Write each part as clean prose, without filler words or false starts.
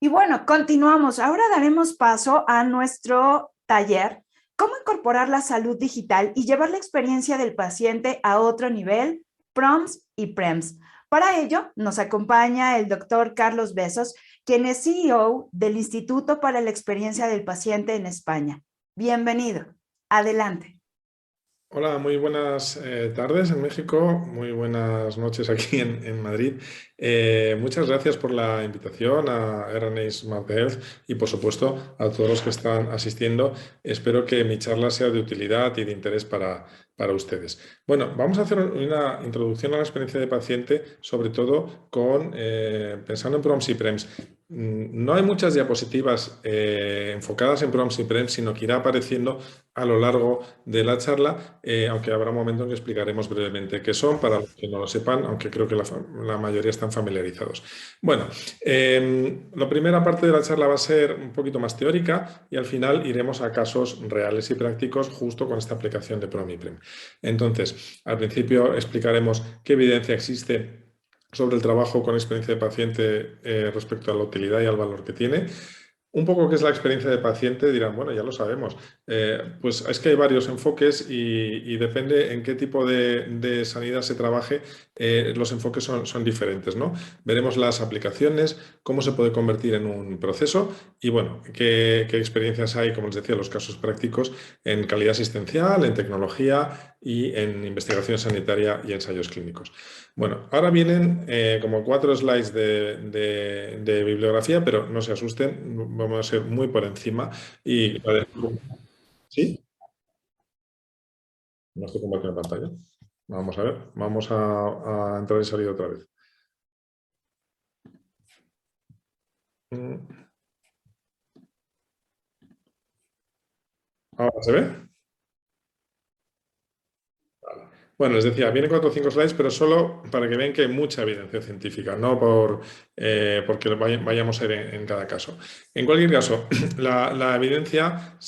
Y bueno, continuamos. Ahora daremos paso a nuestro taller, cómo incorporar la salud digital y llevar la experiencia del paciente a otro nivel, PROMS y PREMS. Para ello, nos acompaña el doctor Carlos Besos, quien es CEO del Instituto para la Experiencia del Paciente en España. Bienvenido. Adelante. Hola, muy buenas tardes en México, muy buenas noches aquí en Madrid. Muchas gracias por la invitación a RNA Smart Health y por supuesto a todos los que están asistiendo. Espero que mi charla sea de utilidad y de interés para ustedes. Bueno, vamos a hacer una introducción a la experiencia de paciente, sobre todo pensando en PROMS y PREMS. No hay muchas diapositivas enfocadas en PROMS y PREMS, sino que irá apareciendo a lo largo de la charla, aunque habrá un momento en que explicaremos brevemente qué son, para los que no lo sepan, aunque creo que la mayoría están familiarizados. Bueno, la primera parte de la charla va a ser un poquito más teórica y al final iremos a casos reales y prácticos justo con esta aplicación de PROM y PREM. Entonces, al principio explicaremos qué evidencia existe sobre el trabajo con experiencia de paciente respecto a la utilidad y al valor que tiene. Un poco qué es la experiencia de paciente, dirán, bueno, ya lo sabemos. Pues es que hay varios enfoques y depende en qué tipo de sanidad se trabaje, los enfoques son diferentes, ¿no? Veremos las aplicaciones, cómo se puede convertir en un proceso y, bueno, qué experiencias hay, como les decía, los casos prácticos en calidad asistencial, en tecnología y en investigación sanitaria y ensayos clínicos. Bueno, ahora vienen como 4 slides de bibliografía, pero no se asusten, vamos a ser muy por encima. ¿Sí? No estoy compartiendo pantalla. Vamos a ver, vamos a entrar y salir otra vez. ¿Ahora se ve? Bueno, les decía, vienen 4 o 5 slides, pero solo para que vean que hay mucha evidencia científica, no porque vayamos a ir en cada caso. En cualquier caso, la evidencia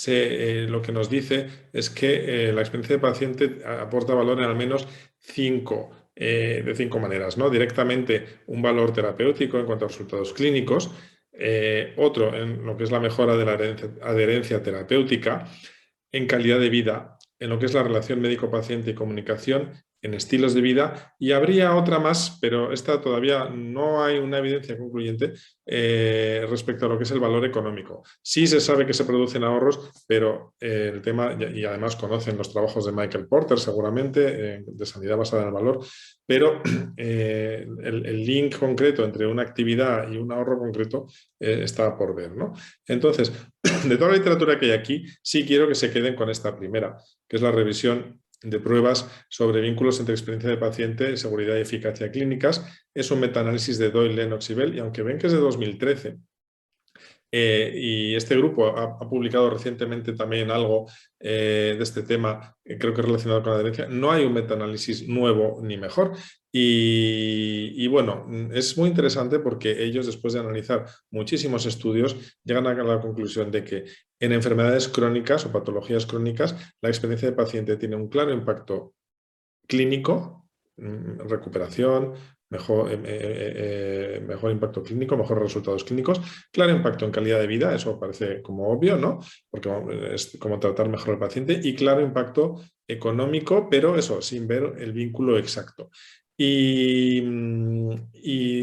lo que nos dice es que la experiencia de paciente aporta valor en al menos de 5 maneras, ¿no? Directamente un valor terapéutico en cuanto a resultados clínicos, otro en lo que es la mejora de la adherencia terapéutica, en calidad de vida, en lo que es la relación médico-paciente y comunicación, en estilos de vida, y habría otra más, pero esta todavía no hay una evidencia concluyente respecto a lo que es el valor económico. Sí se sabe que se producen ahorros, pero el tema, y además conocen los trabajos de Michael Porter seguramente, de sanidad basada en el valor, pero el link concreto entre una actividad y un ahorro concreto está por ver, ¿no? Entonces, de toda la literatura que hay aquí, sí quiero que se queden con esta primera, que es la revisión de pruebas sobre vínculos entre experiencia de paciente, seguridad y eficacia clínicas. Es un metaanálisis de Doyle, Lennox y Bell, y aunque ven que es de 2013, y este grupo ha publicado recientemente también algo de este tema, creo que relacionado con la adherencia. No hay un metaanálisis nuevo ni mejor. Y bueno, es muy interesante porque ellos, después de analizar muchísimos estudios, llegan a la conclusión de que en enfermedades crónicas o patologías crónicas, la experiencia de paciente tiene un claro impacto clínico, recuperación, mejor impacto clínico, mejores resultados clínicos, claro impacto en calidad de vida, eso parece como obvio, ¿no? Porque es como tratar mejor al paciente, y claro impacto económico, pero eso, sin ver el vínculo exacto. Y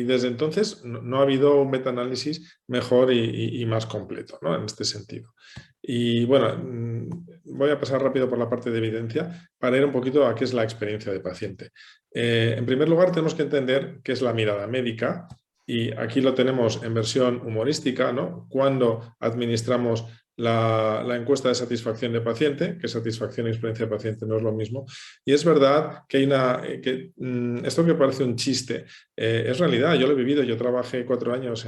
desde entonces no ha habido un metaanálisis mejor y más completo, ¿no? En este sentido. Y bueno, voy a pasar rápido por la parte de evidencia para ir un poquito a qué es la experiencia de paciente. En primer lugar, tenemos que entender qué es la mirada médica, y aquí lo tenemos en versión humorística, ¿no? Cuando administramos la encuesta de satisfacción de paciente, que satisfacción y experiencia de paciente no es lo mismo, y es verdad que hay esto que parece un chiste, es realidad. Yo lo he vivido. Yo trabajé 4 años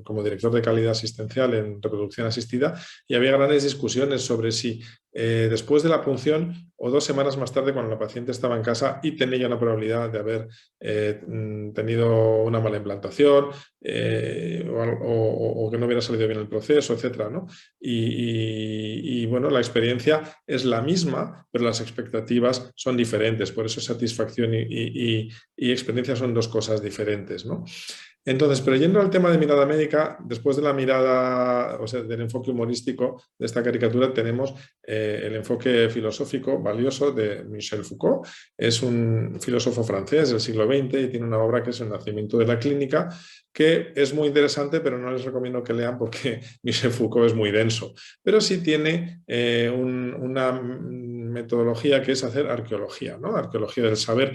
como director de calidad asistencial en reproducción asistida, y había grandes discusiones sobre si después de la punción o 2 semanas más tarde, cuando la paciente estaba en casa y tenía una probabilidad de haber tenido una mala implantación o que no hubiera salido bien el proceso, etcétera, ¿no? Y bueno, la experiencia es la misma, pero las expectativas son diferentes. Por eso satisfacción y experiencia son 2 cosas diferentes, ¿no? Entonces, pero yendo al tema de mirada médica, después de la mirada, o sea, del enfoque humorístico de esta caricatura, tenemos el enfoque filosófico valioso de Michel Foucault. Es un filósofo francés del siglo XX y tiene una obra que es El nacimiento de la clínica, que es muy interesante, pero no les recomiendo que lean porque Michel Foucault es muy denso. Pero sí tiene una metodología que es hacer arqueología, ¿no? Arqueología del saber.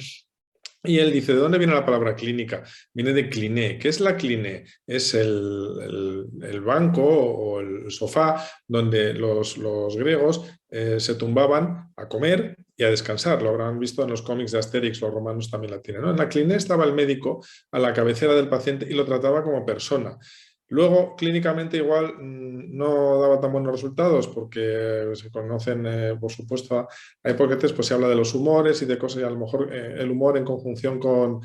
Y él dice, ¿de dónde viene la palabra clínica? Viene de cliné. ¿Qué es la cliné? Es el banco o el sofá donde los griegos se tumbaban a comer y a descansar. Lo habrán visto en los cómics de Asterix, los romanos también la tienen, ¿no? En la cliné estaba el médico a la cabecera del paciente y lo trataba como persona. Luego, clínicamente igual no daba tan buenos resultados porque se conocen, por supuesto, hay poquetes, pues se habla de los humores y de cosas, y a lo mejor el humor en conjunción con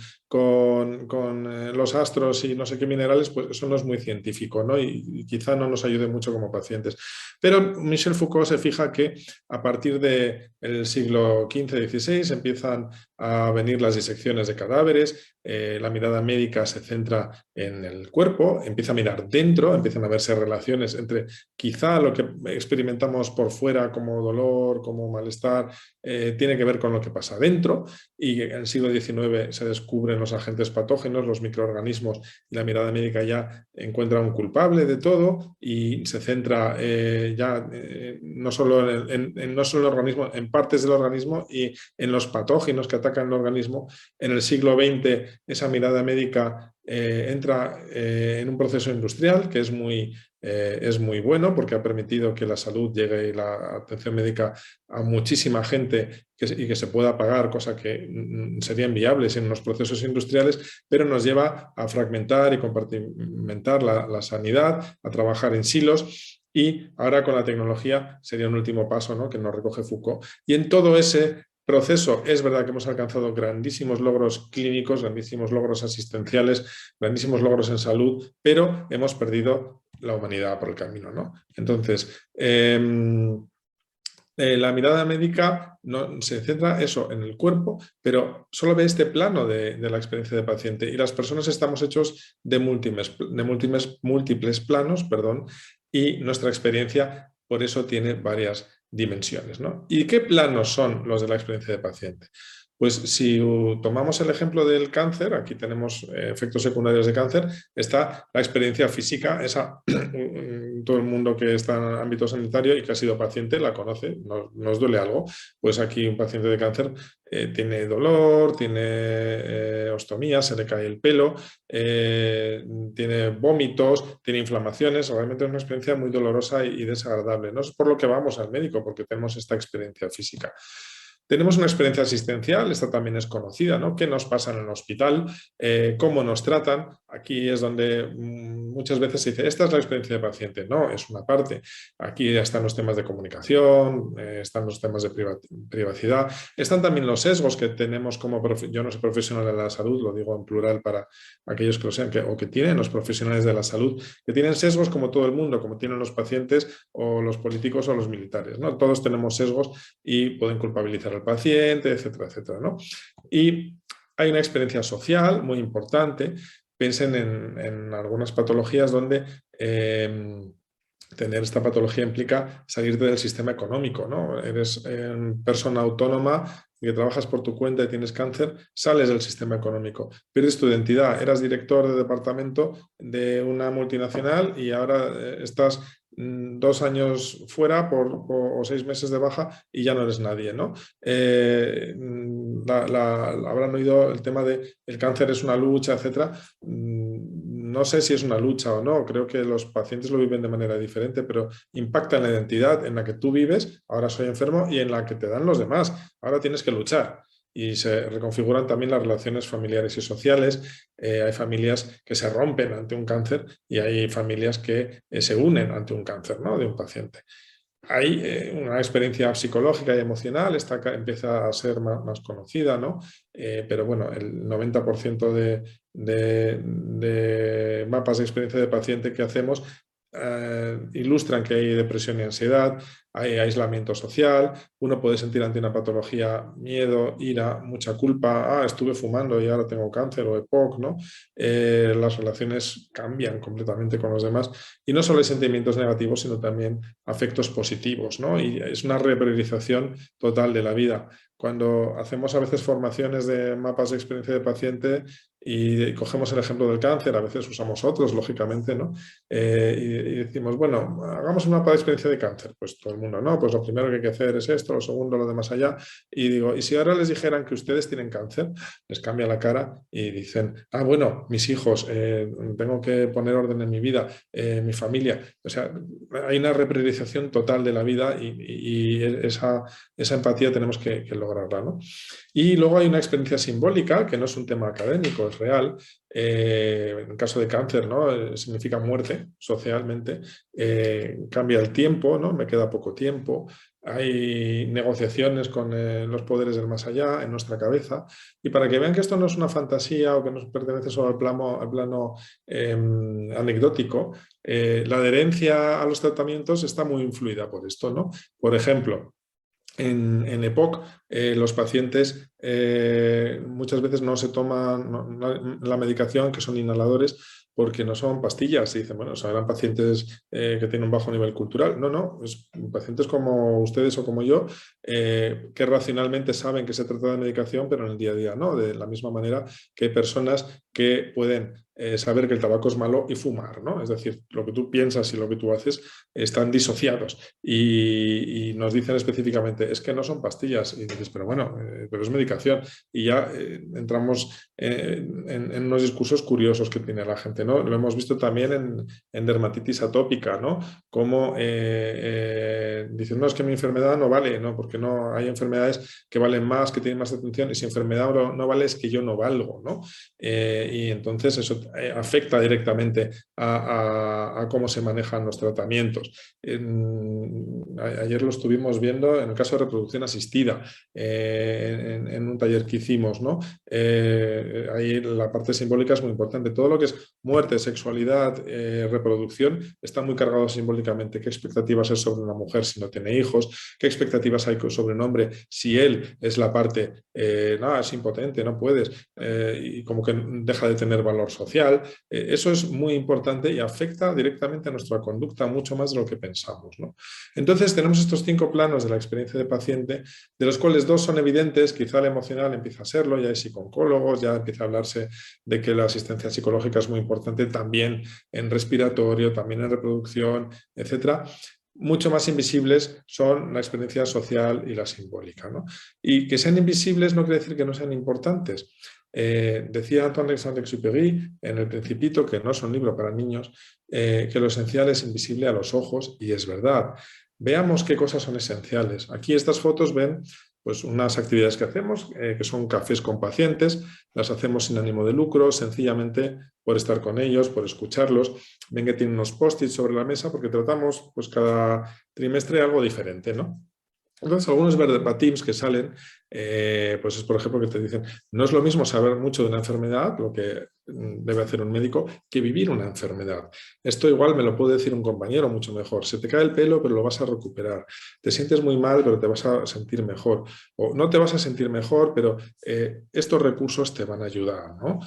los astros y no sé qué minerales, pues eso no es muy científico, ¿no? Y quizá no nos ayude mucho como pacientes. Pero Michel Foucault se fija que a partir del siglo XV-XVI empiezan a venir las disecciones de cadáveres, la mirada médica se centra en el cuerpo, empieza a mirar dentro, empiezan a verse relaciones entre quizá lo que experimentamos por fuera como dolor, como malestar, tiene que ver con lo que pasa dentro, y en el siglo XIX se descubren los agentes patógenos, los microorganismos, y la mirada médica ya encuentra un culpable de todo y se centra no solo no solo en el organismo, en partes del organismo y en los patógenos que atacan el organismo. En el siglo XX esa mirada médica entra en un proceso industrial que es muy bueno porque ha permitido que la salud llegue y la atención médica a muchísima gente y que se pueda pagar, cosa que sería inviable sin unos procesos industriales, pero nos lleva a fragmentar y compartimentar la sanidad, a trabajar en silos. Y ahora con la tecnología sería un último paso, ¿no?, que nos recoge Foucault. Y en todo ese proceso es verdad que hemos alcanzado grandísimos logros clínicos, grandísimos logros asistenciales, grandísimos logros en salud, pero hemos perdido la humanidad por el camino, ¿no? Entonces, la mirada médica no, se centra eso en el cuerpo, pero solo ve este plano de la experiencia del paciente y las personas estamos hechos de múltiples planos, perdón, y nuestra experiencia por eso tiene varias dimensiones, ¿no? ¿Y qué planos son los de la experiencia del paciente? Pues si tomamos el ejemplo del cáncer, aquí tenemos efectos secundarios de cáncer, está la experiencia física, esa todo el mundo que está en el ámbito sanitario y que ha sido paciente la conoce, nos duele algo, pues aquí un paciente de cáncer tiene dolor, tiene ostomía, se le cae el pelo, tiene vómitos, tiene inflamaciones, realmente es una experiencia muy dolorosa y desagradable. No es por lo que vamos al médico, porque tenemos esta experiencia física. Tenemos una experiencia asistencial, esta también es conocida, ¿no? ¿Qué nos pasa en el hospital? ¿Cómo nos tratan? Aquí es donde muchas veces se dice, esta es la experiencia de paciente. No, es una parte. Aquí ya están los temas de comunicación, están los temas de privacidad, están también los sesgos que tenemos como, yo no soy profesional de la salud, lo digo en plural para aquellos que lo sean, o que tienen los profesionales de la salud, que tienen sesgos como todo el mundo, como tienen los pacientes o los políticos o los militares, ¿no? Todos tenemos sesgos y pueden culpabilizar al paciente, etcétera, etcétera, ¿no? Y hay una experiencia social muy importante. Piensen en algunas patologías donde tener esta patología implica salirte del sistema económico, ¿no? Eres persona autónoma que trabajas por tu cuenta y tienes cáncer, sales del sistema económico, pierdes tu identidad, eras director de departamento de una multinacional y ahora estás 2 años fuera o 6 meses de baja y ya no eres nadie, ¿no? Habrán oído el tema de el cáncer es una lucha, etcétera. No sé si es una lucha o no, creo que los pacientes lo viven de manera diferente, pero impacta en la identidad en la que tú vives, ahora soy enfermo, y en la que te dan los demás, ahora tienes que luchar. Y se reconfiguran también las relaciones familiares y sociales. Hay familias que se rompen ante un cáncer y hay familias que se unen ante un cáncer, ¿no?, de un paciente. Hay una experiencia psicológica y emocional, esta empieza a ser más conocida, ¿no? Pero bueno, el 90% de mapas de experiencia de paciente que hacemos ilustran que hay depresión y ansiedad, hay aislamiento social, uno puede sentir ante una patología miedo, ira, mucha culpa, estuve fumando y ahora tengo cáncer o EPOC, ¿no? Las relaciones cambian completamente con los demás y no solo hay sentimientos negativos, sino también afectos positivos, ¿no? Y es una repriorización total de la vida. Cuando hacemos a veces formaciones de mapas de experiencia de paciente y cogemos el ejemplo del cáncer, a veces usamos otros, lógicamente, ¿no? Y decimos, bueno, hagamos un mapa de experiencia de cáncer. Pues todo el mundo, no, pues lo primero que hay que hacer es esto, lo segundo, lo de más allá. Y digo, ¿y si ahora les dijeran que ustedes tienen cáncer? Les cambia la cara y dicen, bueno, mis hijos, tengo que poner orden en mi vida, mi familia. O sea, hay una repriorización total de la vida y esa empatía tenemos que lograrla, ¿no? Y luego hay una experiencia simbólica, que no es un tema académico, es real. En el caso de cáncer, ¿no? Significa muerte socialmente. Cambia el tiempo, ¿no? Me queda poco tiempo. Hay negociaciones con los poderes del más allá en nuestra cabeza. Y para que vean que esto no es una fantasía o que nos pertenece solo al plano anecdótico, la adherencia a los tratamientos está muy influida por esto, ¿no? Por ejemplo, en EPOC, los pacientes muchas veces no se toman la medicación, que son inhaladores, porque no son pastillas. Y dicen, bueno, o sea, eran pacientes que tienen un bajo nivel cultural. No, no, es pacientes como ustedes o como yo, que racionalmente saben que se trata de medicación, pero en el día a día no. De la misma manera que hay personas que pueden saber que el tabaco es malo y fumar, ¿no? Es decir, lo que tú piensas y lo que tú haces están disociados y nos dicen específicamente, es que no son pastillas. Y dices, pero bueno, pero es medicación. Y ya entramos en unos discursos curiosos que tiene la gente, ¿no? Lo hemos visto también en dermatitis atópica, ¿no? Como dicen, no, es que mi enfermedad no vale, ¿no? Porque no hay enfermedades que valen más, que tienen más atención, y si enfermedad no vale es que yo no valgo, ¿no? Y entonces eso afecta directamente a cómo se manejan los tratamientos. Ayer lo estuvimos viendo en el caso de reproducción asistida, en un taller que hicimos, ¿no? Ahí la parte simbólica es muy importante. Todo lo que es muerte, sexualidad, reproducción, está muy cargado simbólicamente. ¿Qué expectativas hay sobre una mujer si no tiene hijos? ¿Qué expectativas hay sobre un hombre si él es la parte, no, es impotente, no puedes, y como que deja de tener valor social? Eso es muy importante y afecta directamente a nuestra conducta mucho más de lo que pensamos, ¿no? Entonces tenemos estos 5 planos de la experiencia de paciente, de los cuales 2 son evidentes. Quizá el emocional empieza a serlo, ya hay psicólogos, ya empieza a hablarse de que la asistencia psicológica es muy importante también en respiratorio, también en reproducción, etcétera. Mucho más invisibles son la experiencia social y la simbólica, ¿no? Y que sean invisibles no quiere decir que no sean importantes. Decía Antoine de Saint-Exupéry en El Principito, que no es un libro para niños, que lo esencial es invisible a los ojos, y es verdad. Veamos qué cosas son esenciales. Aquí estas fotos ven pues, unas actividades que hacemos, que son cafés con pacientes. Las hacemos sin ánimo de lucro, sencillamente por estar con ellos, por escucharlos. Ven que tienen unos post-its sobre la mesa porque tratamos pues, cada trimestre algo diferente, ¿no? Entonces, algunos verbatims que salen, pues es por ejemplo que te dicen, no es lo mismo saber mucho de una enfermedad, lo que debe hacer un médico, que vivir una enfermedad. Esto igual me lo puede decir un compañero mucho mejor. Se te cae el pelo, pero lo vas a recuperar. Te sientes muy mal, pero te vas a sentir mejor. O no te vas a sentir mejor, pero estos recursos te van a ayudar, ¿no?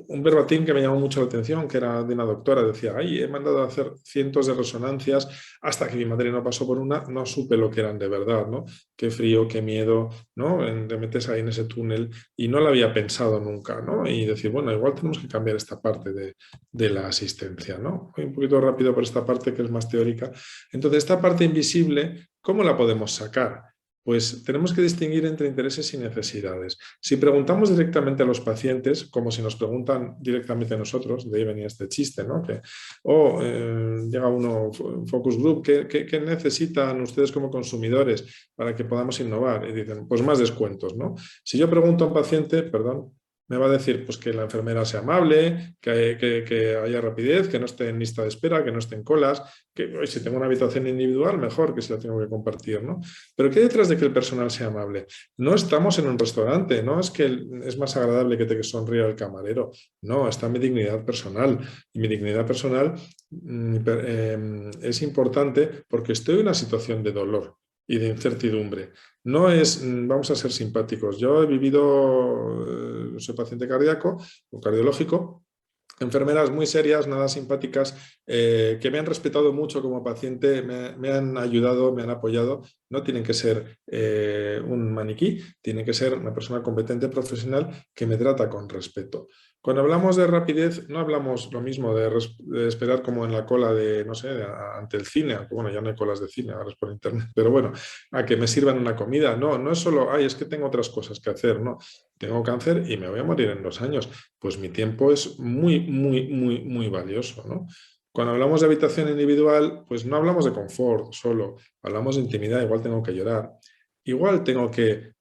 Un verbatim que me llamó mucho la atención, que era de una doctora, decía, ay, he mandado a hacer cientos de resonancias hasta que mi madre no pasó por una, no supe lo que eran de verdad, ¿no? Qué frío, qué miedo, ¿no? Te metes ahí en ese túnel y no lo había pensado nunca, ¿no? Y decir, bueno, igual tenemos que cambiar esta parte de la asistencia, ¿no? Voy un poquito rápido por esta parte que es más teórica. Entonces, esta parte invisible, ¿cómo la podemos sacar? Pues tenemos que distinguir entre intereses y necesidades. Si preguntamos directamente a los pacientes, como si nos preguntan directamente a nosotros, de ahí venía este chiste, ¿no? Llega uno, focus group, ¿qué necesitan ustedes como consumidores para que podamos innovar? Y dicen, pues más descuentos, ¿no? Si yo pregunto a un paciente, perdón, Me va a decir pues, que la enfermera sea amable, que haya rapidez, que no esté en lista de espera, que no esté en colas, que si tengo una habitación individual, mejor que si la tengo que compartir, ¿no? Pero ¿qué hay detrás de que el personal sea amable? No estamos en un restaurante, no es que es más agradable que te sonría el camarero, no, está mi dignidad personal. Y mi dignidad personal es importante porque estoy en una situación de dolor y de incertidumbre. No es, vamos a ser simpáticos, yo he vivido, soy paciente cardíaco o cardiológico, enfermeras muy serias, nada simpáticas, que me han respetado mucho como paciente, me han ayudado, me han apoyado. No tienen que ser un maniquí, tienen que ser una persona competente, profesional, que me trata con respeto. Cuando hablamos de rapidez, no hablamos lo mismo de esperar como en la cola de, no sé, ante el cine, bueno, ya no hay colas de cine, ahora es por internet, pero bueno, a que me sirvan una comida. No, no es solo, ay, es que tengo otras cosas que hacer, no. Tengo cáncer y me voy a morir en 2 años. Pues mi tiempo es muy, muy, muy, muy valioso, ¿no? Cuando hablamos de habitación individual, pues no hablamos de confort solo, hablamos de intimidad, igual tengo que llorar. Igual tengo que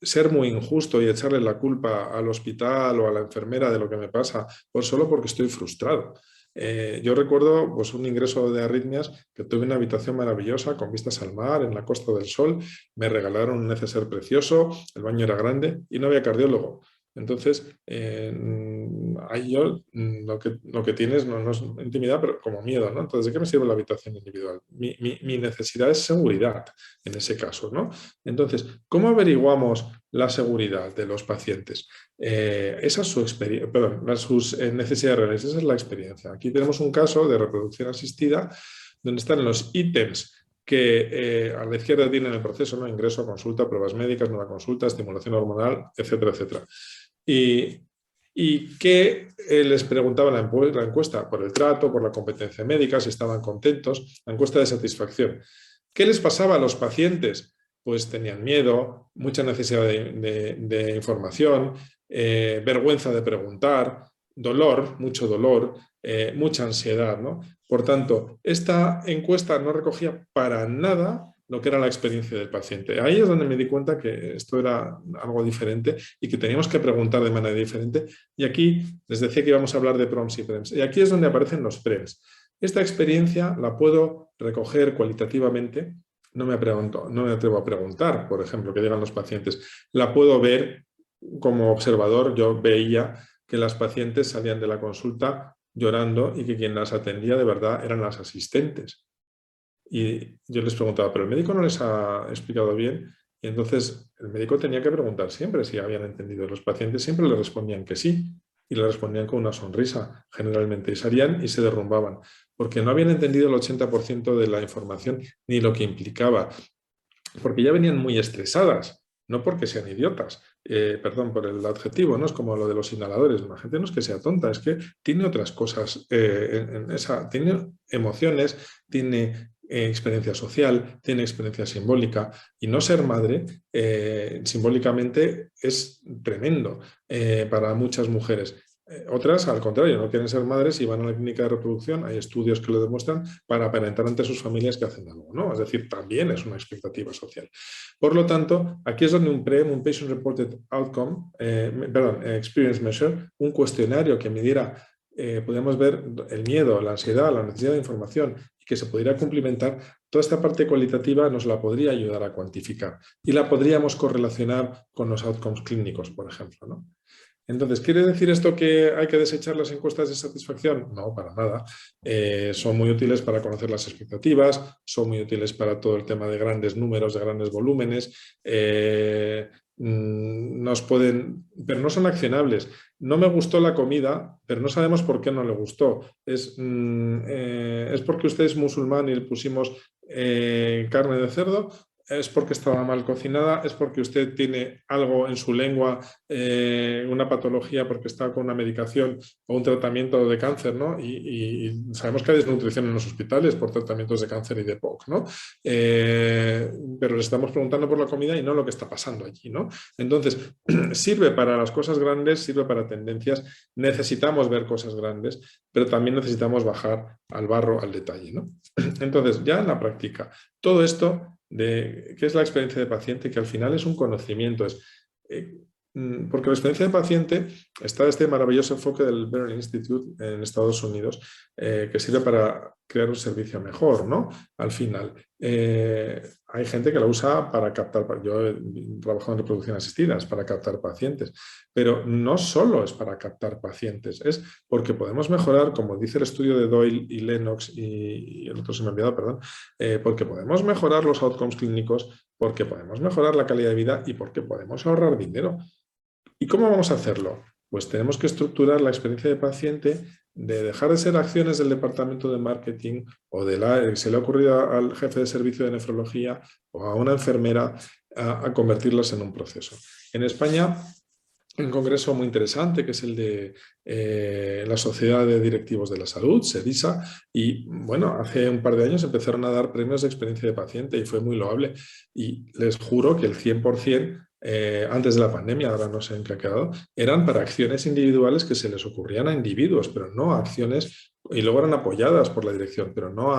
ser muy injusto y echarle la culpa al hospital o a la enfermera de lo que me pasa, pues solo porque estoy frustrado. Yo recuerdo pues, un ingreso de arritmias que tuve una habitación maravillosa con vistas al mar, en la Costa del Sol, me regalaron un neceser precioso, el baño era grande y no había cardiólogo. Entonces, ahí yo lo que tienes no es intimidad, pero como miedo, ¿no? Entonces, ¿de qué me sirve la habitación individual? Mi necesidad es seguridad en ese caso, ¿no? Entonces, ¿cómo averiguamos la seguridad de los pacientes? Esa es su experiencia, perdón, sus necesidades reales, esa es la experiencia. Aquí tenemos un caso de reproducción asistida donde están los ítems que a la izquierda tienen el proceso, ¿no? Ingreso, consulta, pruebas médicas, nueva consulta, estimulación hormonal, etcétera, etcétera. Y qué les preguntaba la encuesta, por el trato, por la competencia médica, si estaban contentos, la encuesta de satisfacción. ¿Qué les pasaba a los pacientes? Pues tenían miedo, mucha necesidad de información, vergüenza de preguntar, dolor, mucho dolor, mucha ansiedad, ¿no? Por tanto, esta encuesta no recogía para nada lo que era la experiencia del paciente. Ahí es donde me di cuenta que esto era algo diferente y que teníamos que preguntar de manera diferente. Y aquí les decía que íbamos a hablar de PROMS y PREMS. Y aquí es donde aparecen los PREMS. Esta experiencia la puedo recoger cualitativamente. No me atrevo a preguntar, por ejemplo, que digan los pacientes. La puedo ver como observador. Yo veía que las pacientes salían de la consulta llorando y que quien las atendía de verdad eran las asistentes. Y yo les preguntaba, ¿pero el médico no les ha explicado bien? Y entonces el médico tenía que preguntar siempre si habían entendido. Los pacientes siempre le respondían que sí y le respondían con una sonrisa generalmente y salían y se derrumbaban porque no habían entendido el 80% de la información ni lo que implicaba, porque ya venían muy estresadas. No porque sean idiotas, perdón por el adjetivo, no es como lo de los inhaladores. La gente no es que sea tonta, es que tiene otras cosas, tiene emociones, tiene experiencia social, tiene experiencia simbólica y no ser madre simbólicamente es tremendo para muchas mujeres. Otras, al contrario, no quieren ser madres y van a la clínica de reproducción, hay estudios que lo demuestran, para aparentar ante sus familias que hacen algo, ¿no? Es decir, también es una expectativa social. Por lo tanto, aquí es donde un PREM, un Patient Reported Outcome, Experience Measure, un cuestionario que midiera, podemos ver el miedo, la ansiedad, la necesidad de información y que se pudiera cumplimentar, toda esta parte cualitativa nos la podría ayudar a cuantificar y la podríamos correlacionar con los outcomes clínicos, por ejemplo, ¿no? Entonces, ¿quiere decir esto que hay que desechar las encuestas de satisfacción? No, para nada. Son muy útiles para conocer las expectativas, son muy útiles para todo el tema de grandes números, de grandes volúmenes. Pero no son accionables. No me gustó la comida, pero no sabemos por qué no le gustó. Es porque usted es musulmán y le pusimos carne de cerdo. ¿Es porque estaba mal cocinada? ¿Es porque usted tiene algo en su lengua, una patología porque está con una medicación o un tratamiento de cáncer, ¿no? Y sabemos que hay desnutrición en los hospitales por tratamientos de cáncer y de POC, ¿no? Pero le estamos preguntando por la comida y no lo que está pasando allí, ¿no? Entonces, sirve para las cosas grandes, sirve para tendencias. Necesitamos ver cosas grandes, pero también necesitamos bajar al barro, al detalle, ¿no? Entonces, ya en la práctica, todo esto de qué es la experiencia de paciente, que al final es un conocimiento, porque la experiencia de paciente está este maravilloso enfoque del Better Institute en Estados Unidos, que sirve para crear un servicio mejor, ¿no? Al final, hay gente que la usa para captar, yo he trabajado en reproducción asistida, es para captar pacientes, pero no solo es para captar pacientes, es porque podemos mejorar, como dice el estudio de Doyle y Lennox, y el otro se me ha olvidado, perdón, porque podemos mejorar los outcomes clínicos, porque podemos mejorar la calidad de vida y porque podemos ahorrar dinero. ¿Y cómo vamos a hacerlo? Pues tenemos que estructurar la experiencia de paciente, de dejar de ser acciones del departamento de marketing o se le ha ocurrido al jefe de servicio de nefrología o a una enfermera a convertirlas en un proceso. En España, un congreso muy interesante que es el de la Sociedad de Directivos de la Salud, SEDISA, y bueno, hace un par de años empezaron a dar premios de experiencia de paciente y fue muy loable. Y les juro que el 100%, antes de la pandemia, ahora no sé en qué ha quedado, eran para acciones individuales que se les ocurrían a individuos, pero no a acciones, y luego eran apoyadas por la dirección, pero no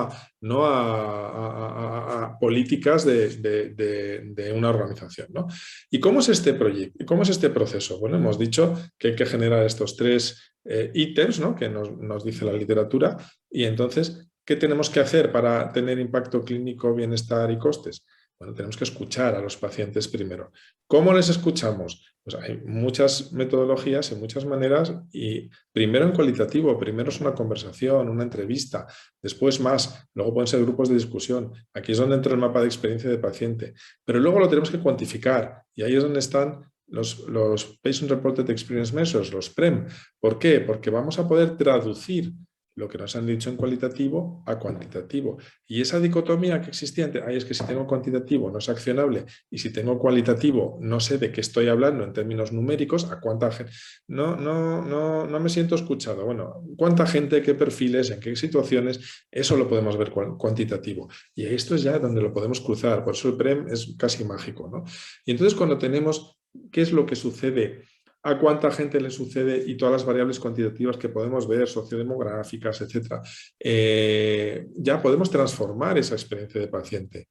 a políticas de una organización, ¿no? ¿Y cómo es este proyecto? ¿Cómo es este proceso? Bueno, hemos dicho que hay que generar estos tres ítems, ¿no? Que nos dice la literatura, y entonces, ¿qué tenemos que hacer para tener impacto clínico, bienestar y costes? Bueno, tenemos que escuchar a los pacientes primero. ¿Cómo les escuchamos? Pues hay muchas metodologías y muchas maneras, y primero en cualitativo, primero es una conversación, una entrevista, después más, luego pueden ser grupos de discusión. Aquí es donde entra el mapa de experiencia de paciente, pero luego lo tenemos que cuantificar, y ahí es donde están los Patient Reported Experience Measures, los PREM. ¿Por qué? Porque vamos a poder traducir lo que nos han dicho en cualitativo a cuantitativo. Y esa dicotomía que existía entre, es que si tengo cuantitativo no es accionable y si tengo cualitativo no sé de qué estoy hablando en términos numéricos, a cuánta gente, no me siento escuchado. Bueno, cuánta gente, qué perfiles, en qué situaciones, eso lo podemos ver cuantitativo. Y esto es ya donde lo podemos cruzar, por eso el PREM es casi mágico, ¿no? Y entonces cuando tenemos qué es lo que sucede, a cuánta gente le sucede y todas las variables cuantitativas que podemos ver, sociodemográficas, etcétera, ya podemos transformar esa experiencia de paciente.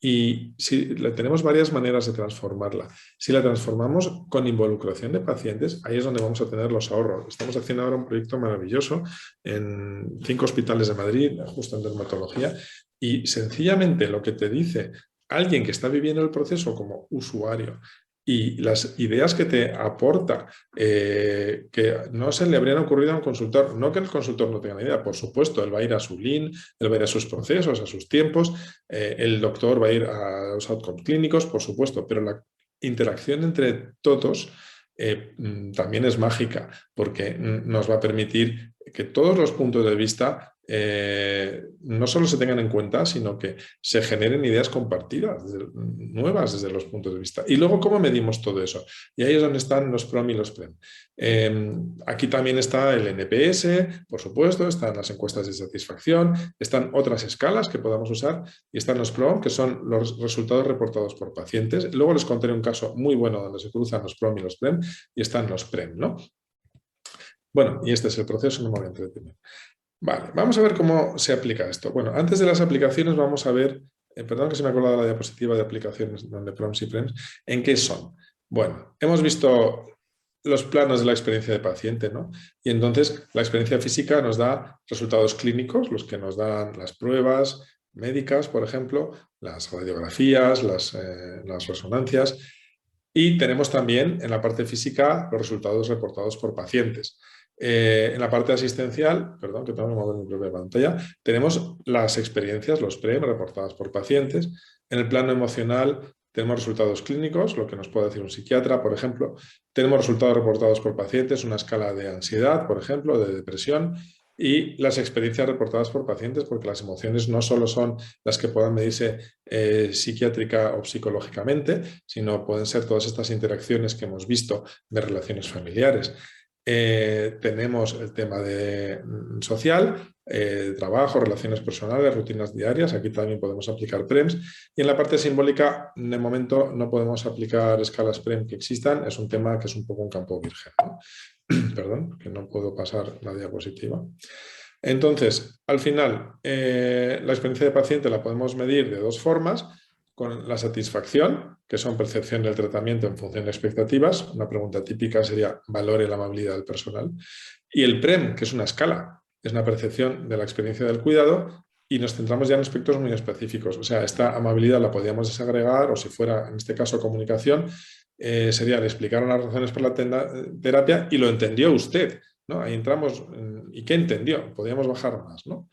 Y si tenemos varias maneras de transformarla. Si la transformamos con involucración de pacientes, ahí es donde vamos a tener los ahorros. Estamos haciendo ahora un proyecto maravilloso en 5 hospitales de Madrid, justo en dermatología, y sencillamente lo que te dice alguien que está viviendo el proceso como usuario y las ideas que te aporta, que no se le habrían ocurrido a un consultor, no que el consultor no tenga ni idea, por supuesto, él va a ir a su Lean, él va a ir a sus procesos, a sus tiempos, el doctor va a ir a los outcomes clínicos, por supuesto, pero la interacción entre todos también es mágica, porque nos va a permitir que todos los puntos de vista no solo se tengan en cuenta, sino que se generen ideas compartidas, nuevas desde los puntos de vista. Y luego, ¿cómo medimos todo eso? Y ahí es donde están los PROM y los PREM. Aquí también está el NPS, por supuesto, están las encuestas de satisfacción, están otras escalas que podamos usar, y están los PROM, que son los resultados reportados por pacientes. Luego les contaré un caso muy bueno donde se cruzan los PROM y los PREM, y están los PREM, ¿no? Bueno, y este es el proceso, no me voy a entretener. Vale, vamos a ver cómo se aplica esto. Bueno, antes de las aplicaciones vamos a ver, perdón que se me ha acordado la diapositiva de aplicaciones donde PROMs y PREMs, ¿en qué son? Bueno, hemos visto los planos de la experiencia de paciente, ¿no? Y entonces la experiencia física nos da resultados clínicos, los que nos dan las pruebas médicas, por ejemplo, las radiografías, las resonancias, y tenemos también en la parte física los resultados reportados por pacientes. En la parte asistencial, perdón, que tengo que mover mi propia pantalla, tenemos las experiencias, los PREM, reportadas por pacientes. En el plano emocional tenemos resultados clínicos, lo que nos puede decir un psiquiatra, por ejemplo. Tenemos resultados reportados por pacientes, una escala de ansiedad, por ejemplo, de depresión, y las experiencias reportadas por pacientes, porque las emociones no solo son las que puedan medirse psiquiátrica o psicológicamente, sino pueden ser todas estas interacciones que hemos visto de relaciones familiares. Tenemos el tema social, trabajo, relaciones personales, rutinas diarias. Aquí también podemos aplicar PREMs. Y en la parte simbólica, de momento, no podemos aplicar escalas PREM que existan. Es un tema que es un poco un campo virgen, ¿no? Perdón, que no puedo pasar la diapositiva. Entonces, al final, la experiencia de paciente la podemos medir de dos formas. con la satisfacción, que son percepción del tratamiento en función de expectativas. Una pregunta típica sería valore la amabilidad del personal. Y el PREM, que es una escala, es una percepción de la experiencia del cuidado, y nos centramos ya en aspectos muy específicos. O sea, esta amabilidad la podíamos desagregar, o si fuera, en este caso, comunicación, sería le explicaron las razones por la terapia y lo entendió usted, ¿no? Ahí entramos, ¿y qué entendió? Podríamos bajar más, ¿no?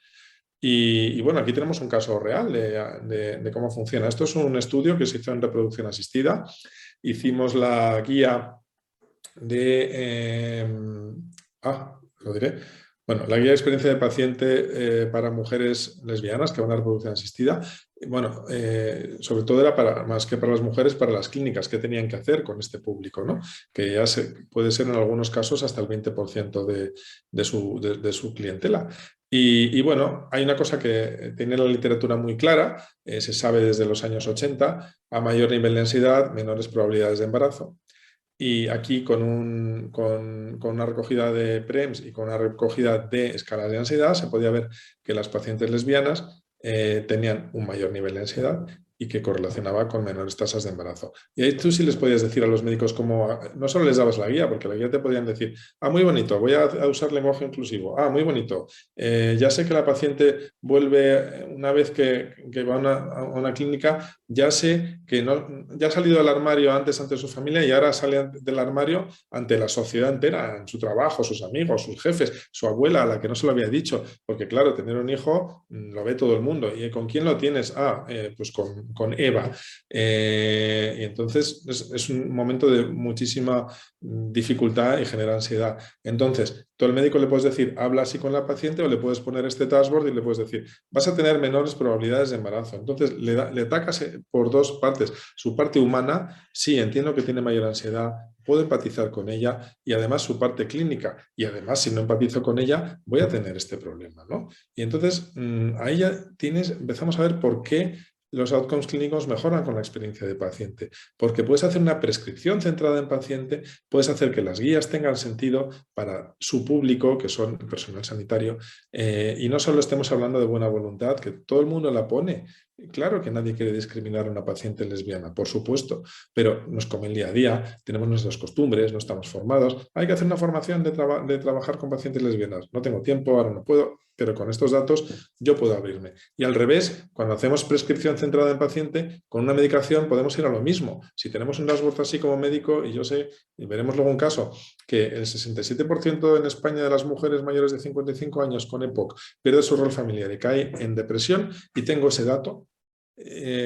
Y bueno, aquí tenemos un caso real de cómo funciona. Esto es un estudio que se hizo en reproducción asistida. Hicimos la guía de... lo diré. Bueno, la guía de experiencia de paciente para mujeres lesbianas que van a reproducción asistida. Bueno, sobre todo era más que para las mujeres, para las clínicas, qué tenían que hacer con este público, ¿no? Que ya puede ser en algunos casos hasta el 20% de su clientela. Y bueno, hay una cosa que tiene la literatura muy clara, se sabe desde los años 80, a mayor nivel de ansiedad, menores probabilidades de embarazo. Y aquí con una recogida de PREMS y con una recogida de escalas de ansiedad se podía ver que las pacientes lesbianas tenían un mayor nivel de ansiedad y que correlacionaba con menores tasas de embarazo. Y ahí tú sí les podías decir a los médicos cómo, no solo les dabas la guía, porque la guía te podían decir, muy bonito, voy a usar lenguaje inclusivo, muy bonito, ya sé que la paciente vuelve una vez que va a una clínica, ya sé que ya ha salido del armario antes ante su familia y ahora sale del armario ante la sociedad entera, en su trabajo, sus amigos, sus jefes, su abuela, a la que no se lo había dicho, porque claro, tener un hijo lo ve todo el mundo. ¿Y con quién lo tienes? Pues con Eva. Y entonces es un momento de muchísima dificultad y genera ansiedad. Entonces, tú al médico le puedes decir, habla así con la paciente, o le puedes poner este dashboard y le puedes decir, vas a tener menores probabilidades de embarazo. Entonces, le atacas por dos partes. Su parte humana, sí, entiendo que tiene mayor ansiedad, puedo empatizar con ella, y además su parte clínica. Y además, si no empatizo con ella, voy a tener este problema, ¿no? Y entonces, ahí ya empezamos a ver por qué los outcomes clínicos mejoran con la experiencia de paciente, porque puedes hacer una prescripción centrada en paciente, puedes hacer que las guías tengan sentido para su público, que son el personal sanitario, y no solo estemos hablando de buena voluntad, que todo el mundo la pone. Claro que nadie quiere discriminar a una paciente lesbiana, por supuesto, pero nos come el día a día, tenemos nuestras costumbres, no estamos formados. Hay que hacer una formación de trabajar con pacientes lesbianas. No tengo tiempo, ahora no puedo, pero con estos datos yo puedo abrirme. Y al revés, cuando hacemos prescripción centrada en paciente, con una medicación podemos ir a lo mismo. Si tenemos un dashboard así como médico, y yo sé, y veremos luego un caso, que el 67% en España de las mujeres mayores de 55 años con EPOC pierde su rol familiar y cae en depresión, y tengo ese dato,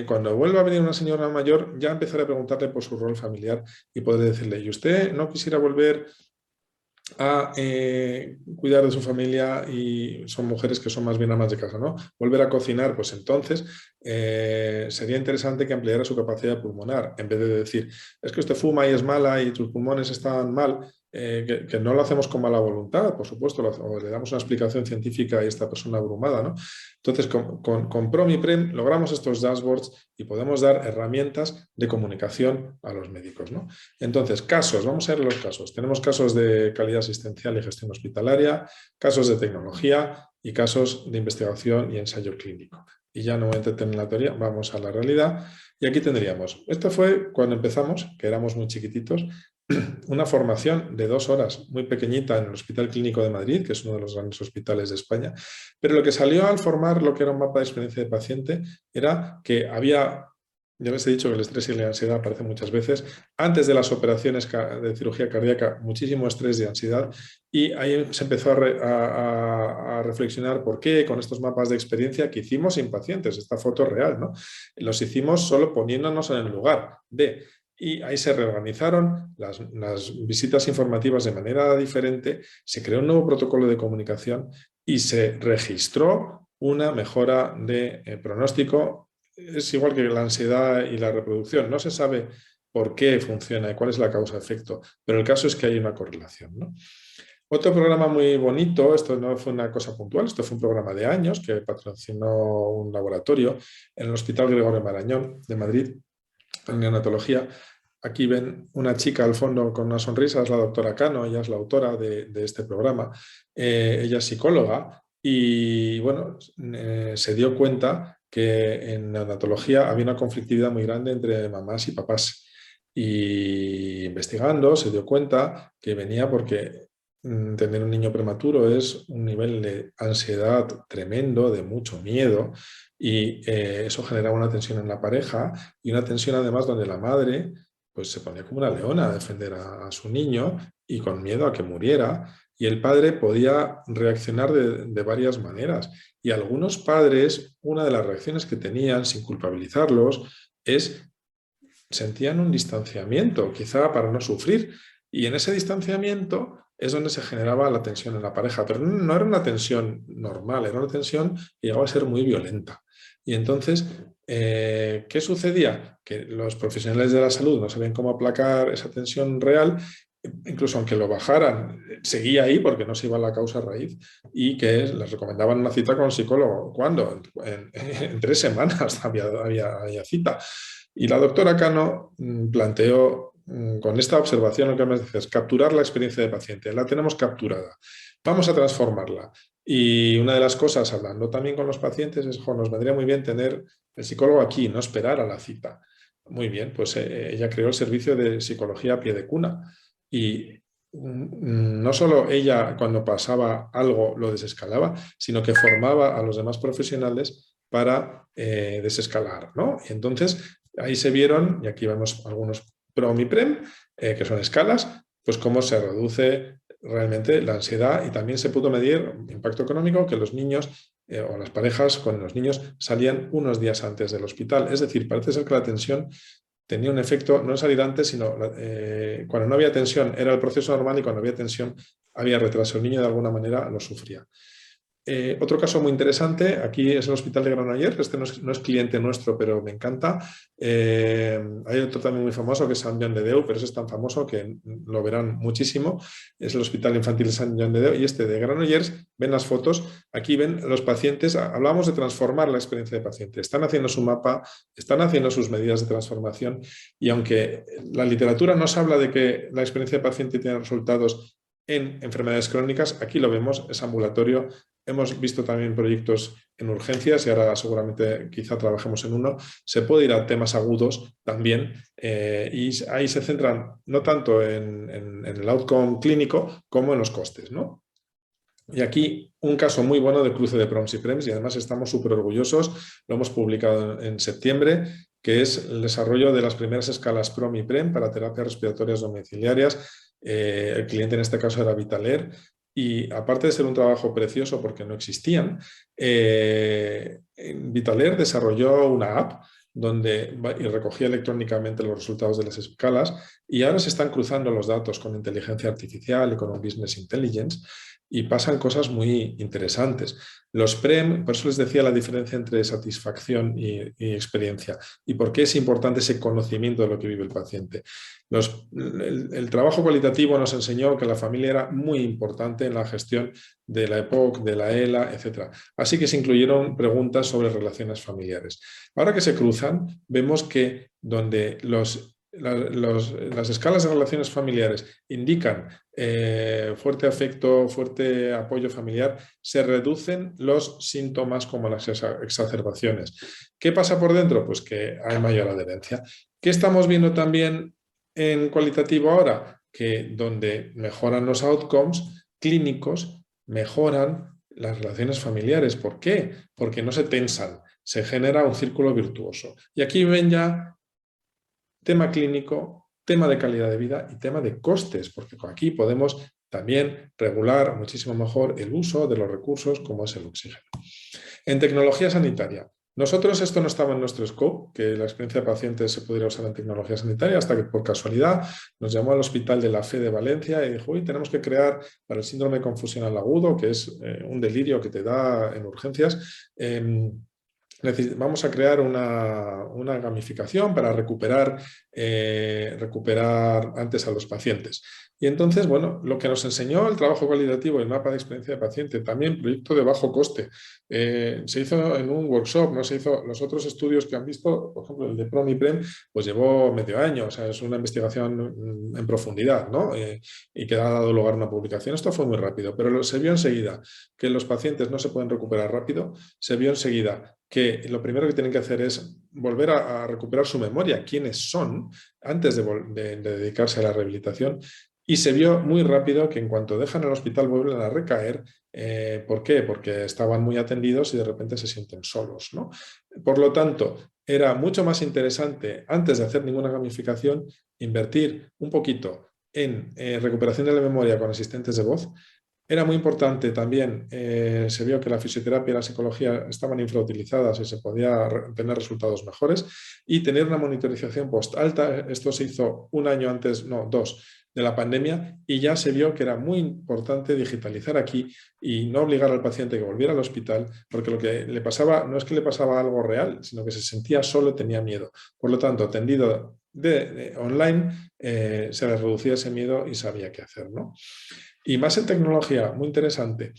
cuando vuelva a venir una señora mayor, ya empezaré a preguntarle por su rol familiar y podré decirle, ¿y usted no quisiera volver a cuidar de su familia? Y son mujeres que son más bien amas de casa, ¿no? Volver a cocinar, pues entonces sería interesante que ampliara su capacidad pulmonar, en vez de decir, es que usted fuma y es mala y tus pulmones están mal. Que no lo hacemos con mala voluntad, por supuesto, o le damos una explicación científica a esta persona abrumada, ¿no? Entonces, con PROM y PREM logramos estos dashboards y podemos dar herramientas de comunicación a los médicos, ¿no? Entonces, casos, vamos a ver los casos. Tenemos casos de calidad asistencial y gestión hospitalaria, casos de tecnología y casos de investigación y ensayo clínico. Y ya no voy a entretener en la teoría, vamos a la realidad. Y aquí tendríamos, esto fue cuando empezamos, que éramos muy chiquititos, una formación de 2 horas, muy pequeñita, en el Hospital Clínico de Madrid, que es uno de los grandes hospitales de España. Pero lo que salió al formar lo que era un mapa de experiencia de paciente era que había, ya les he dicho que el estrés y la ansiedad aparecen muchas veces, antes de las operaciones de cirugía cardíaca, muchísimo estrés y ansiedad, y ahí se empezó a reflexionar por qué con estos mapas de experiencia que hicimos sin pacientes, esta foto es real, ¿no? Los hicimos solo poniéndonos en el lugar de... Y ahí se reorganizaron las visitas informativas de manera diferente, se creó un nuevo protocolo de comunicación y se registró una mejora de pronóstico. Es igual que la ansiedad y la reproducción, no se sabe por qué funciona y cuál es la causa-efecto, pero el caso es que hay una correlación, ¿no? Otro programa muy bonito, esto no fue una cosa puntual, esto fue un programa de años que patrocinó un laboratorio en el Hospital Gregorio Marañón de Madrid, en neonatología. Aquí ven una chica al fondo con una sonrisa, es la doctora Cano, ella es la autora de este programa. Ella es psicóloga y bueno, se dio cuenta que en neonatología había una conflictividad muy grande entre mamás y papás. Y investigando se dio cuenta que venía porque tener un niño prematuro es un nivel de ansiedad tremendo, de mucho miedo, y eso generaba una tensión en la pareja y una tensión además donde la madre pues se ponía como una leona a defender a su niño y con miedo a que muriera, y el padre podía reaccionar de varias maneras. Y algunos padres, una de las reacciones que tenían, sin culpabilizarlos, es sentían un distanciamiento, quizá para no sufrir, y en ese distanciamiento es donde se generaba la tensión en la pareja, pero no era una tensión normal, era una tensión que llegaba a ser muy violenta. Y entonces, ¿qué sucedía? Que los profesionales de la salud no sabían cómo aplacar esa tensión real, incluso aunque lo bajaran, seguía ahí porque no se iba a la causa raíz, y que les recomendaban una cita con el psicólogo. ¿Cuándo? En 3 semanas había cita. Y la doctora Cano planteó con esta observación lo que me dices, capturar la experiencia de paciente. La tenemos capturada. Vamos a transformarla. Y una de las cosas, hablando también con los pacientes, es, nos vendría muy bien tener el psicólogo aquí, no esperar a la cita. Muy bien, pues ella creó el servicio de psicología a pie de cuna. Y no solo ella cuando pasaba algo lo desescalaba, sino que formaba a los demás profesionales para desescalar, ¿no? Y entonces ahí se vieron, y aquí vemos algunos PROM y PREM, que son escalas, pues cómo se reduce realmente la ansiedad, y también se pudo medir impacto económico, que los niños o las parejas con los niños salían unos días antes del hospital. Es decir, parece ser que la tensión tenía un efecto, no en salir antes, sino cuando no había tensión era el proceso normal, y cuando había tensión había retraso. El niño de alguna manera lo sufría. Otro caso muy interesante, aquí es el Hospital de Granollers, este no es cliente nuestro, pero me encanta. Hay otro también muy famoso que es Sant Joan de Déu, pero ese es tan famoso que lo verán muchísimo. Es el Hospital Infantil Sant Joan de Déu, y este de Granollers, ven las fotos, aquí ven los pacientes, hablamos de transformar la experiencia de paciente, están haciendo su mapa, están haciendo sus medidas de transformación, y aunque la literatura nos habla de que la experiencia de paciente tiene resultados en enfermedades crónicas, aquí lo vemos, es ambulatorio. Hemos visto también proyectos en urgencias, y ahora seguramente quizá trabajemos en uno. Se puede ir a temas agudos también, y ahí se centran no tanto en el outcome clínico como en los costes, ¿no? Y aquí un caso muy bueno de cruce de PROMs y PREMs, y además estamos súper orgullosos, lo hemos publicado en septiembre, que es el desarrollo de las primeras escalas PROM y PREM para terapias respiratorias domiciliarias. El cliente en este caso era Vitaler, y aparte de ser un trabajo precioso porque no existían, Vitaler desarrolló una app donde y recogía electrónicamente los resultados de las escalas, y ahora se están cruzando los datos con inteligencia artificial y con un business intelligence, y pasan cosas muy interesantes. Los PREM, por eso les decía la diferencia entre satisfacción y experiencia, y por qué es importante ese conocimiento de lo que vive el paciente. El trabajo cualitativo nos enseñó que la familia era muy importante en la gestión de la EPOC, de la ELA, etc. Así que se incluyeron preguntas sobre relaciones familiares. Ahora que se cruzan, vemos que donde las escalas de relaciones familiares indican fuerte afecto, fuerte apoyo familiar, se reducen los síntomas como las exacerbaciones. ¿Qué pasa por dentro? Pues que hay mayor adherencia. ¿Qué estamos viendo también en cualitativo ahora? Que donde mejoran los outcomes clínicos, mejoran las relaciones familiares. ¿Por qué? Porque no se tensan, se genera un círculo virtuoso. Y aquí ven ya tema clínico, tema de calidad de vida y tema de costes, porque aquí podemos también regular muchísimo mejor el uso de los recursos como es el oxígeno. En tecnología sanitaria, nosotros esto no estaba en nuestro scope, que la experiencia de pacientes se pudiera usar en tecnología sanitaria, hasta que por casualidad nos llamó al Hospital de la Fe de Valencia y dijo, uy, tenemos que crear para el síndrome confusional agudo, que es un delirio que te da en urgencias, vamos a crear una gamificación para recuperar antes a los pacientes. Y entonces, bueno, lo que nos enseñó el trabajo cualitativo, el mapa de experiencia de paciente, también proyecto de bajo coste, se hizo en un workshop, no se hizo los otros estudios que han visto, por ejemplo, el de PROM y PREM, pues llevó medio año, o sea, es una investigación en profundidad, ¿no? Y que ha dado lugar a una publicación. Esto fue muy rápido, pero se vio enseguida que los pacientes no se pueden recuperar rápido, se vio enseguida que lo primero que tienen que hacer es volver a recuperar su memoria, quiénes son, antes de dedicarse a la rehabilitación. Y se vio muy rápido que en cuanto dejan el hospital vuelven a recaer. ¿Por qué? Porque estaban muy atendidos y de repente se sienten solos, ¿no? Por lo tanto, era mucho más interesante, antes de hacer ninguna gamificación, invertir un poquito en recuperación de la memoria con asistentes de voz. Era muy importante también, se vio que la fisioterapia y la psicología estaban infrautilizadas y se podía tener resultados mejores, y tener una monitorización post-alta. Esto se hizo un año antes, no, 2, de la pandemia, y ya se vio que era muy importante digitalizar aquí y no obligar al paciente a que volviera al hospital, porque lo que le pasaba no es que le pasaba algo real, sino que se sentía solo y tenía miedo. Por lo tanto, atendido online, se le reducía ese miedo y sabía qué hacer, ¿no? Y más en tecnología, muy interesante.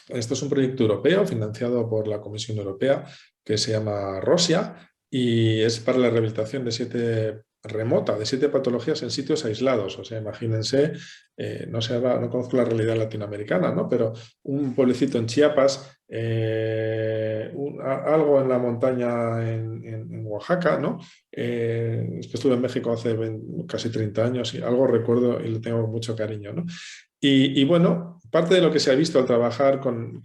Esto es un proyecto europeo financiado por la Comisión Europea que se llama ROSIA y es para la rehabilitación de 7 patologías en sitios aislados. O sea, imagínense, no sé, no conozco la realidad latinoamericana, ¿no? Pero un pueblecito en Chiapas, algo en la montaña en Oaxaca, ¿no? Es que estuve en México hace casi 30 años y algo recuerdo y le tengo mucho cariño, ¿no? Y bueno, parte de lo que se ha visto al trabajar con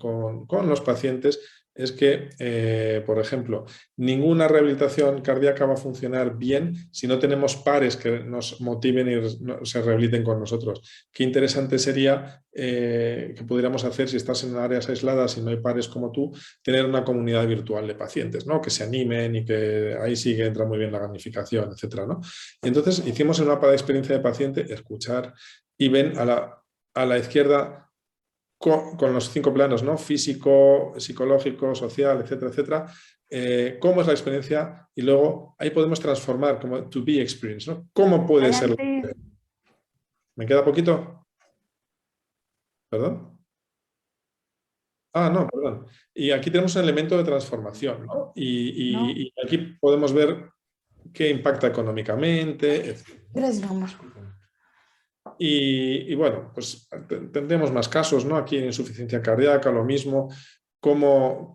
los pacientes es que, por ejemplo, ninguna rehabilitación cardíaca va a funcionar bien si no tenemos pares que nos motiven y se rehabiliten con nosotros. Qué interesante sería que pudiéramos hacer, si estás en áreas aisladas y no hay pares como tú, tener una comunidad virtual de pacientes, ¿no? Que se animen y que ahí sí que entra muy bien la gamificación, etcétera, ¿no? Y entonces hicimos el mapa de experiencia de paciente, escuchar, y ven a la izquierda con los 5 planos, ¿no? Físico, psicológico, social, etcétera, etcétera. Cómo es la experiencia, y luego ahí podemos transformar como to be experience, ¿no? ¿Cómo puede ser? Adelante. ¿Me queda poquito? ¿Perdón? Ah, no, perdón. Y aquí tenemos un elemento de transformación, ¿no? ¿No? Y aquí podemos ver qué impacta económicamente, etc. Gracias, mi amor. Y bueno, pues tendremos más casos, ¿no? Aquí en insuficiencia cardíaca, lo mismo, como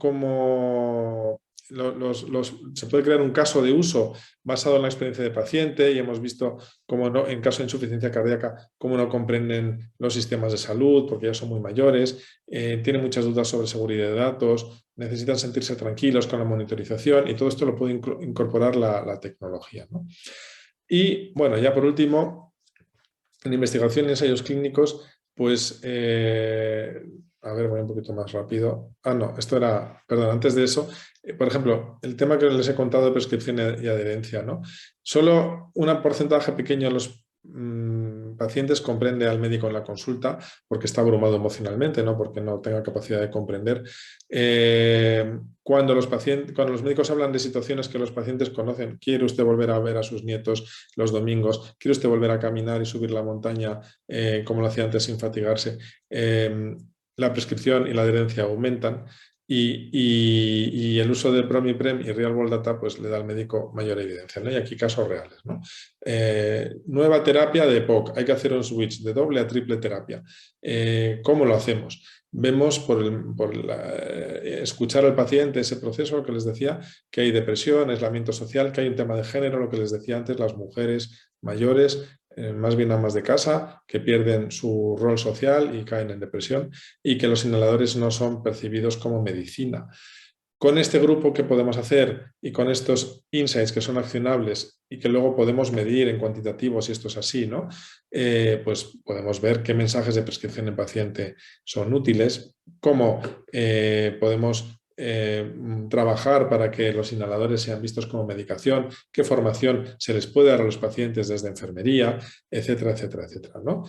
se puede crear un caso de uso basado en la experiencia de paciente, y hemos visto cómo no, en caso de insuficiencia cardíaca, cómo no comprenden los sistemas de salud porque ya son muy mayores, tienen muchas dudas sobre seguridad de datos, necesitan sentirse tranquilos con la monitorización, y todo esto lo puede incorporar la tecnología, ¿no? Y bueno, ya por último, en investigación y ensayos clínicos, pues, a ver, voy un poquito más rápido. Ah, no, esto era, perdón, antes de eso, por ejemplo, el tema que les he contado de prescripción y adherencia, ¿no? Solo un porcentaje pequeño de los pacientes comprende al médico en la consulta porque está abrumado emocionalmente, no porque no tenga capacidad de comprender. Cuando los médicos hablan de situaciones que los pacientes conocen, ¿quiere usted volver a ver a sus nietos los domingos? ¿Quiere usted volver a caminar y subir la montaña como lo hacía antes sin fatigarse? La prescripción y la adherencia aumentan. Y el uso de PROM y PREM y Real World Data pues le da al médico mayor evidencia, ¿no? Y aquí casos reales, ¿no? Nueva terapia de EPOC, hay que hacer un switch de doble a triple terapia. ¿Cómo lo hacemos? Vemos escuchar al paciente ese proceso, lo que les decía, que hay depresión, aislamiento social, que hay un tema de género, lo que les decía antes, las mujeres mayores, más bien amas de casa, que pierden su rol social y caen en depresión, y que los inhaladores no son percibidos como medicina. Con este grupo, ¿qué podemos hacer? Y con estos insights que son accionables y que luego podemos medir en cuantitativo si esto es así, ¿no? Pues podemos ver qué mensajes de prescripción en paciente son útiles, cómo podemos trabajar para que los inhaladores sean vistos como medicación, qué formación se les puede dar a los pacientes desde enfermería, etcétera, etcétera, etcétera, ¿no?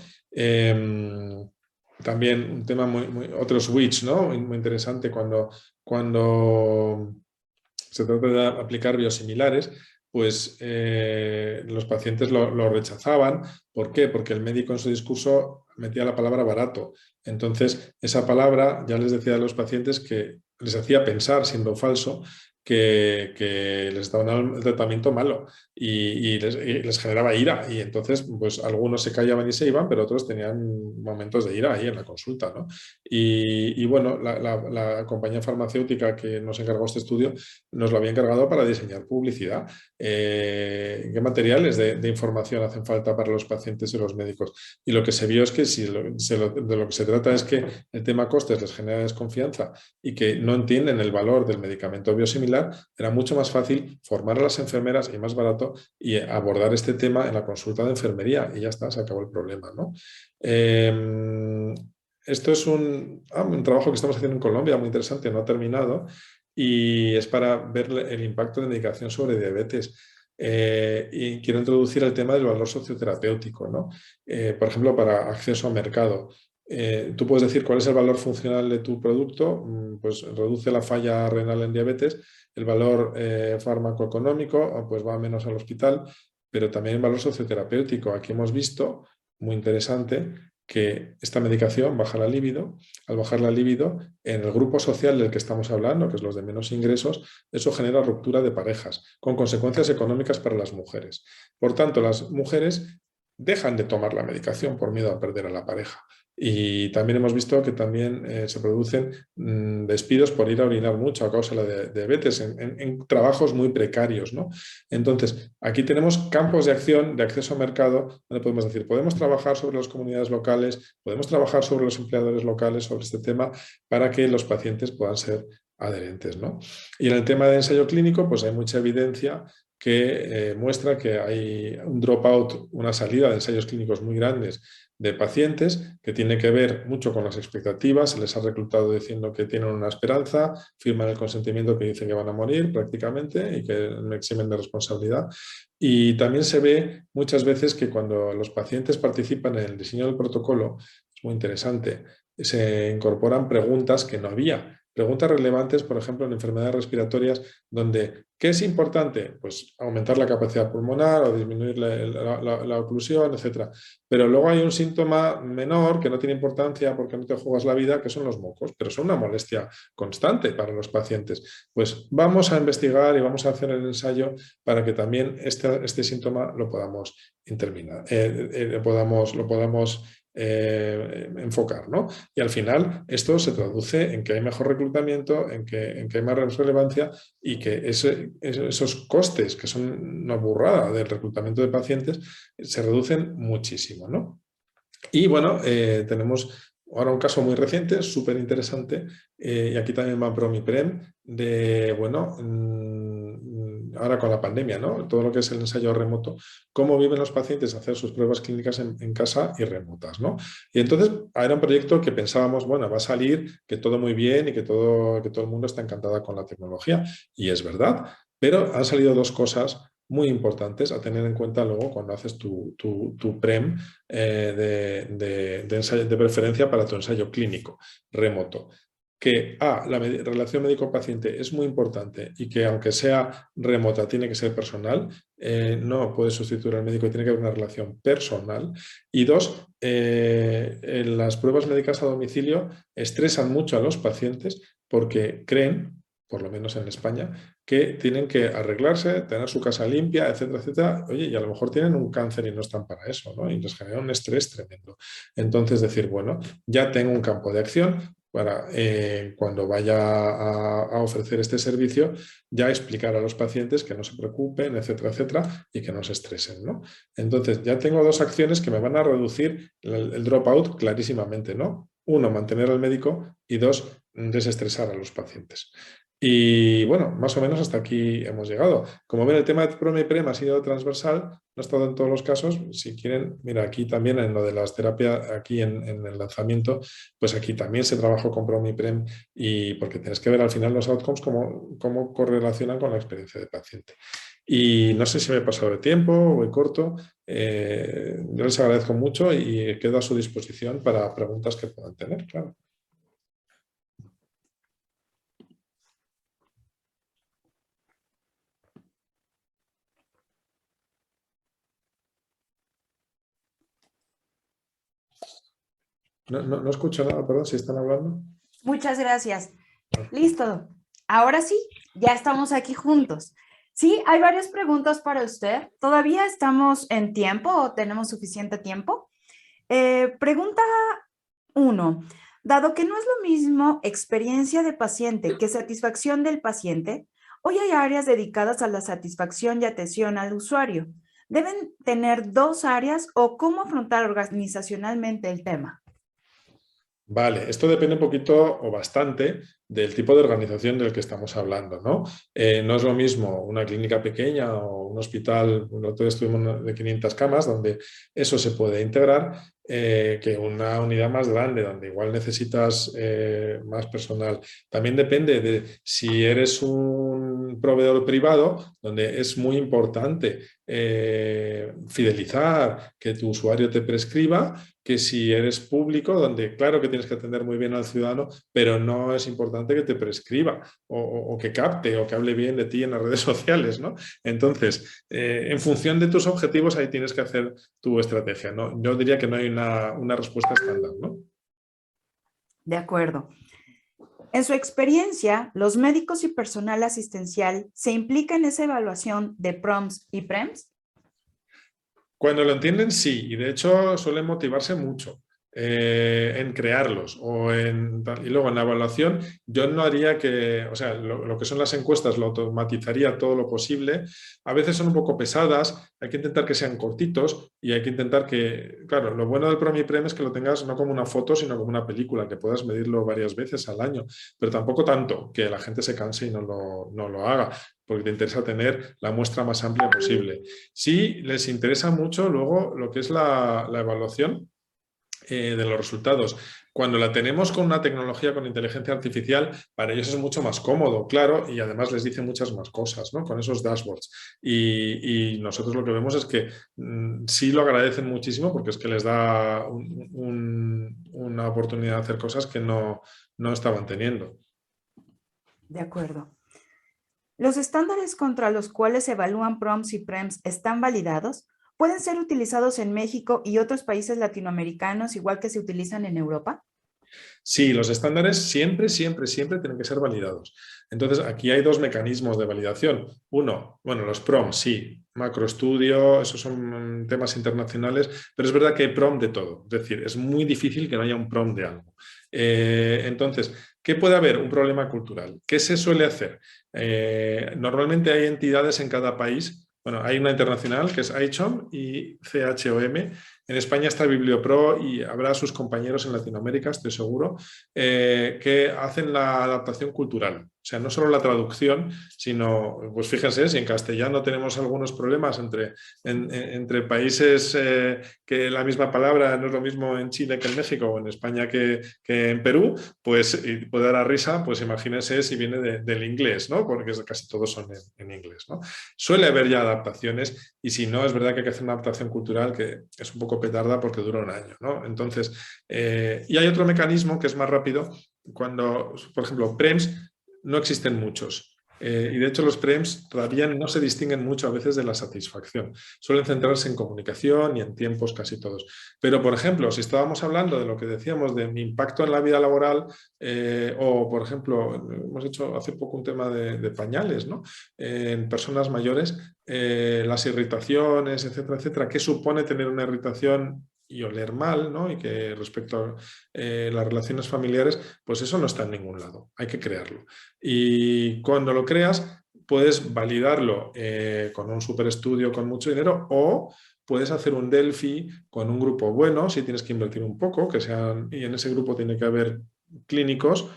También un tema otro switch, ¿no? Muy interesante cuando se trata de aplicar biosimilares, pues los pacientes lo rechazaban. ¿Por qué? Porque el médico en su discurso metía la palabra barato. Entonces, esa palabra ya les decía a los pacientes que les hacía pensar, siendo falso, que les daban el tratamiento malo y les generaba ira. Y entonces, pues algunos se callaban y se iban, pero otros tenían momentos de ira ahí en la consulta, ¿no? Y bueno, la compañía farmacéutica que nos encargó este estudio nos lo había encargado para diseñar publicidad. ¿Qué materiales de información hacen falta para los pacientes y los médicos? Y lo que se vio es que si de lo que se trata es que el tema costes les genera desconfianza y que no entienden el valor del medicamento biosimilar, era mucho más fácil formar a las enfermeras y más barato y abordar este tema en la consulta de enfermería y ya está, se acabó el problema, ¿no? Esto es un trabajo que estamos haciendo en Colombia, muy interesante, no ha terminado, y es para ver el impacto de medicación sobre diabetes. Y quiero introducir el tema del valor socioterapéutico, ¿no? Por ejemplo, para acceso a mercado. Tú puedes decir cuál es el valor funcional de tu producto, pues reduce la falla renal en diabetes, el valor farmacoeconómico, pues va menos al hospital, pero también el valor socioterapéutico. Aquí hemos visto, muy interesante, que esta medicación baja la libido. Al bajar la libido, en el grupo social del que estamos hablando, que es los de menos ingresos, eso genera ruptura de parejas, con consecuencias económicas para las mujeres. Por tanto, las mujeres dejan de tomar la medicación por miedo a perder a la pareja. Y también hemos visto que también se producen despidos por ir a orinar mucho a causa de la diabetes en trabajos muy precarios, ¿no? Entonces, aquí tenemos campos de acción, de acceso a mercado, donde podemos decir, podemos trabajar sobre las comunidades locales, podemos trabajar sobre los empleadores locales, sobre este tema, para que los pacientes puedan ser adherentes, ¿no? Y en el tema de ensayo clínico, pues hay mucha evidencia que muestra que hay un dropout, una salida de ensayos clínicos muy grandes de pacientes que tiene que ver mucho con las expectativas, se les ha reclutado diciendo que tienen una esperanza, firman el consentimiento que dicen que van a morir prácticamente y que me eximen de responsabilidad. Y también se ve muchas veces que cuando los pacientes participan en el diseño del protocolo, es muy interesante, se incorporan preguntas que no había. Preguntas relevantes, por ejemplo, en enfermedades respiratorias, donde ¿qué es importante? Pues aumentar la capacidad pulmonar o disminuir la oclusión, etc. Pero luego hay un síntoma menor que no tiene importancia porque no te juegas la vida, que son los mocos, pero son una molestia constante para los pacientes. Pues vamos a investigar y vamos a hacer el ensayo para que también este síntoma lo podamos lo podamos enfocar, ¿no? Y al final esto se traduce en que hay mejor reclutamiento, en que hay más relevancia y que esos costes, que son una burrada del reclutamiento de pacientes, se reducen muchísimo, ¿no? Y bueno, tenemos ahora un caso muy reciente, súper interesante, y aquí también va PROMIPREM, de, bueno, ahora con la pandemia, ¿no? Todo lo que es el ensayo remoto, cómo viven los pacientes hacer sus pruebas clínicas en casa y remotas, ¿no? Y entonces era un proyecto que pensábamos, bueno, va a salir, que todo muy bien y que todo el mundo está encantada con la tecnología, y es verdad, pero han salido dos cosas muy importantes a tener en cuenta luego cuando haces tu PREM de preferencia para tu ensayo clínico remoto. Que la relación médico-paciente es muy importante y que aunque sea remota tiene que ser personal, no puede sustituir al médico y tiene que haber una relación personal. Y dos, las pruebas médicas a domicilio estresan mucho a los pacientes porque creen, por lo menos en España, que tienen que arreglarse, tener su casa limpia, etcétera, etcétera. Oye, y a lo mejor tienen un cáncer y no están para eso, ¿no? Y les genera un estrés tremendo. Entonces, decir, bueno, ya tengo un campo de acción para cuando vaya a ofrecer este servicio, ya explicar a los pacientes que no se preocupen, etcétera, etcétera, y que no se estresen, ¿no? Entonces, ya tengo dos acciones que me van a reducir el dropout clarísimamente, ¿no? Uno, mantener al médico y dos, desestresar a los pacientes. Y bueno, más o menos hasta aquí hemos llegado. Como ven, el tema de PROME-PREM ha sido transversal, no ha estado en todos los casos. Si quieren, mira, aquí también en lo de las terapias, aquí en el lanzamiento, pues aquí también se trabajó con PROME-PREM y porque tienes que ver al final los outcomes cómo correlacionan con la experiencia del paciente. Y no sé si me he pasado de tiempo o voy corto. Yo les agradezco mucho y quedo a su disposición para preguntas que puedan tener, claro. No escucho nada, perdón, si están hablando. Muchas gracias. Listo. Ahora sí, ya estamos aquí juntos. Sí, hay varias preguntas para usted. ¿Todavía estamos en tiempo o tenemos suficiente tiempo? Pregunta uno. Dado que no es lo mismo experiencia de paciente que satisfacción del paciente, hoy hay áreas dedicadas a la satisfacción y atención al usuario. ¿Deben tener dos áreas o cómo afrontar organizacionalmente el tema? Vale, esto depende un poquito o bastante del tipo de organización del que estamos hablando, ¿no? No es lo mismo una clínica pequeña o un hospital, nosotros estuvimos de 500 camas, donde eso se puede integrar, que una unidad más grande, donde igual necesitas más personal. También depende de si eres un proveedor privado, donde es muy importante fidelizar, que tu usuario te prescriba, que si eres público, donde claro que tienes que atender muy bien al ciudadano, pero no es importante que te prescriba o que capte o que hable bien de ti en las redes sociales, ¿no? Entonces, en función de tus objetivos, ahí tienes que hacer tu estrategia, ¿no? Yo diría que no hay una respuesta estándar, ¿no? De acuerdo. En su experiencia, ¿los médicos y personal asistencial se implican en esa evaluación de PROMs y PREMs? Cuando lo entienden, sí, y de hecho suelen motivarse mucho en crearlos y luego en la evaluación yo no haría que, o sea, lo que son las encuestas lo automatizaría todo lo posible. A veces son un poco pesadas, hay que intentar que sean cortitos y hay que intentar que, claro, lo bueno del PROMIPREM es que lo tengas no como una foto, sino como una película, que puedas medirlo varias veces al año, pero tampoco tanto que la gente se canse y no lo haga, porque te interesa tener la muestra más amplia posible. Sí, les interesa mucho luego lo que es la evaluación de los resultados. Cuando la tenemos con una tecnología con inteligencia artificial, para ellos es mucho más cómodo, claro, y además les dice muchas más cosas, ¿no? Con esos dashboards. Y nosotros lo que vemos es que sí lo agradecen muchísimo porque es que les da una oportunidad de hacer cosas que no estaban teniendo. De acuerdo. ¿Los estándares contra los cuales se evalúan PROMs y PREMs están validados? ¿Pueden ser utilizados en México y otros países latinoamericanos igual que se utilizan en Europa? Sí, los estándares siempre tienen que ser validados. Entonces, aquí hay dos mecanismos de validación. Uno, bueno, los PROM, sí, macroestudio, esos son temas internacionales, pero es verdad que hay PROM de todo. Es decir, es muy difícil que no haya un PROM de algo. Entonces, ¿qué puede haber? Un problema cultural. ¿Qué se suele hacer? Normalmente hay entidades en cada país. Bueno, hay una internacional que es ICHOM y CHOM. En España está Bibliopro y habrá sus compañeros en Latinoamérica, estoy seguro, que hacen la adaptación cultural. O sea, no solo la traducción, sino, pues fíjense, si en castellano tenemos algunos problemas entre países que la misma palabra no es lo mismo en Chile que en México o en España que en Perú, pues puede dar risa, pues imagínense si viene del inglés, ¿no? Porque casi todos son en inglés, ¿no? Suele haber ya adaptaciones y si no, es verdad que hay que hacer una adaptación cultural que es un poco petarda porque dura un año, ¿no? Entonces, y hay otro mecanismo que es más rápido cuando, por ejemplo, PREMS no existen muchos. Y de hecho los PREMS todavía no se distinguen mucho a veces de la satisfacción. Suelen centrarse en comunicación y en tiempos casi todos. Pero, por ejemplo, si estábamos hablando de lo que decíamos de mi impacto en la vida laboral, o, por ejemplo, hemos hecho hace poco un tema de pañales, ¿no? En personas mayores, las irritaciones, etcétera, etcétera. ¿Qué supone tener una irritación y oler mal, ¿no? Y que respecto a las relaciones familiares, pues eso no está en ningún lado, hay que crearlo. Y cuando lo creas, puedes validarlo con un superestudio con mucho dinero o puedes hacer un Delphi con un grupo bueno, si tienes que invertir un poco, y en ese grupo tiene que haber clínicos,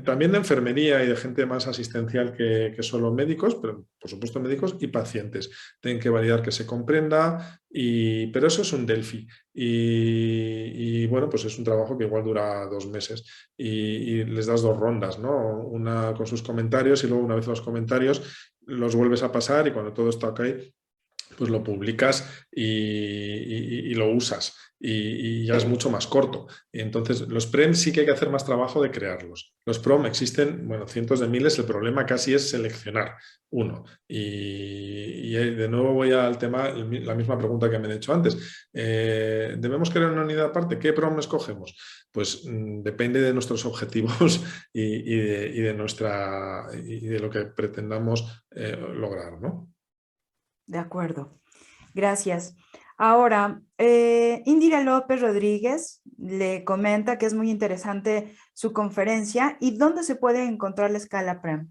también de enfermería y de gente más asistencial que solo médicos, pero por supuesto médicos y pacientes. Tienen que validar que se comprenda, pero eso es un Delphi. Bueno, pues es un trabajo que igual dura 2 meses y les das 2 rondas, ¿no? Una con sus comentarios y luego una vez los comentarios los vuelves a pasar y cuando todo está ok, pues lo publicas y lo usas y ya es mucho más corto. Y entonces los PREM sí que hay que hacer más trabajo de crearlos. Los PROM existen, bueno, cientos de miles, el problema casi es seleccionar uno. Y de nuevo voy al tema, la misma pregunta que me he hecho antes. ¿Debemos crear una unidad aparte? ¿Qué PROM escogemos? Pues depende de nuestros objetivos y de lo que pretendamos lograr, ¿no? De acuerdo. Gracias. Ahora, Indira López Rodríguez le comenta que es muy interesante su conferencia y dónde se puede encontrar la escala PREM.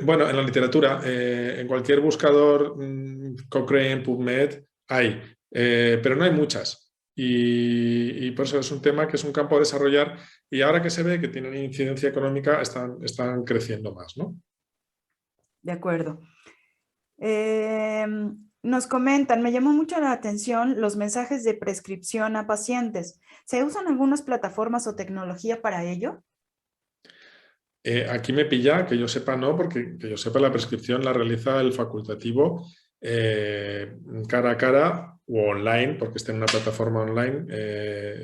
Bueno, en la literatura, en cualquier buscador, Cochrane, PubMed, hay, pero no hay muchas. Y por eso es un tema que es un campo a desarrollar y ahora que se ve que tienen incidencia económica, están creciendo más, ¿no? De acuerdo. Nos comentan, me llamó mucho la atención los mensajes de prescripción a pacientes. ¿Se usan algunas plataformas o tecnología para ello? Aquí me pilla, que yo sepa no, porque que yo sepa la prescripción la realiza el facultativo cara a cara o online, porque está en una plataforma online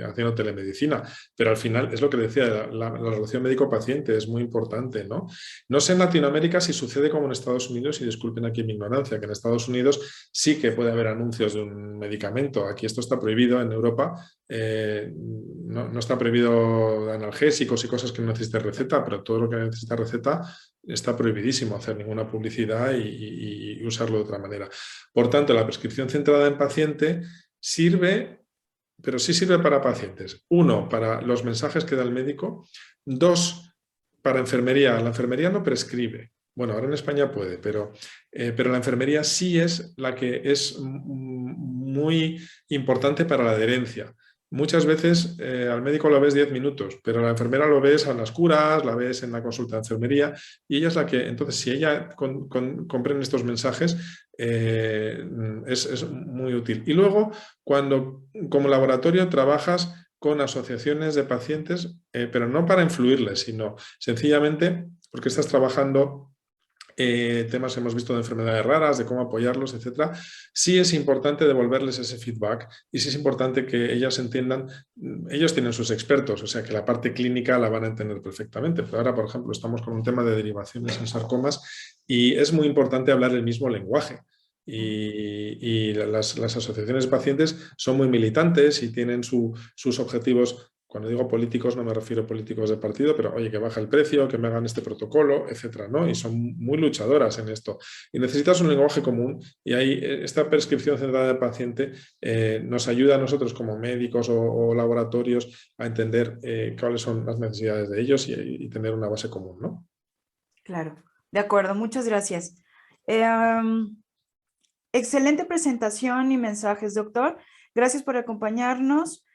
haciendo telemedicina. Pero al final es lo que decía, la relación médico-paciente es muy importante, ¿no? No sé en Latinoamérica si sucede como en Estados Unidos, y disculpen aquí mi ignorancia, que en Estados Unidos sí que puede haber anuncios de un medicamento. Aquí esto está prohibido en Europa. No está prohibido analgésicos y cosas que no necesiten receta, pero todo lo que necesita receta está prohibidísimo hacer ninguna publicidad y usarlo de otra manera. Por tanto, la prescripción centrada en paciente sirve, pero sí sirve para pacientes. Uno, para los mensajes que da el médico. Dos, para enfermería. La enfermería no prescribe. Bueno, ahora en España puede, pero la enfermería sí es la que es muy importante para la adherencia. Muchas veces al médico lo ves 10 minutos, pero a la enfermera lo ves a las curas, la ves en la consulta de enfermería y ella es la que, entonces, si ella comprende estos mensajes, es muy útil. Y luego, cuando como laboratorio trabajas con asociaciones de pacientes, pero no para influirles, sino sencillamente porque estás trabajando temas hemos visto de enfermedades raras, de cómo apoyarlos, etcétera. Sí es importante devolverles ese feedback y sí es importante que ellas entiendan, ellos tienen sus expertos, o sea que la parte clínica la van a entender perfectamente, pero ahora, por ejemplo, estamos con un tema de derivaciones en sarcomas y es muy importante hablar el mismo lenguaje. Y las asociaciones de pacientes son muy militantes y tienen sus objetivos. Cuando digo políticos no me refiero a políticos de partido, pero oye, que baja el precio, que me hagan este protocolo, etcétera, ¿no? Y son muy luchadoras en esto. Y necesitas un lenguaje común y ahí esta prescripción centrada del paciente nos ayuda a nosotros como médicos o laboratorios a entender cuáles son las necesidades de ellos y tener una base común, ¿no? Claro, de acuerdo, muchas gracias. Excelente presentación y mensajes, doctor. Gracias por acompañarnos.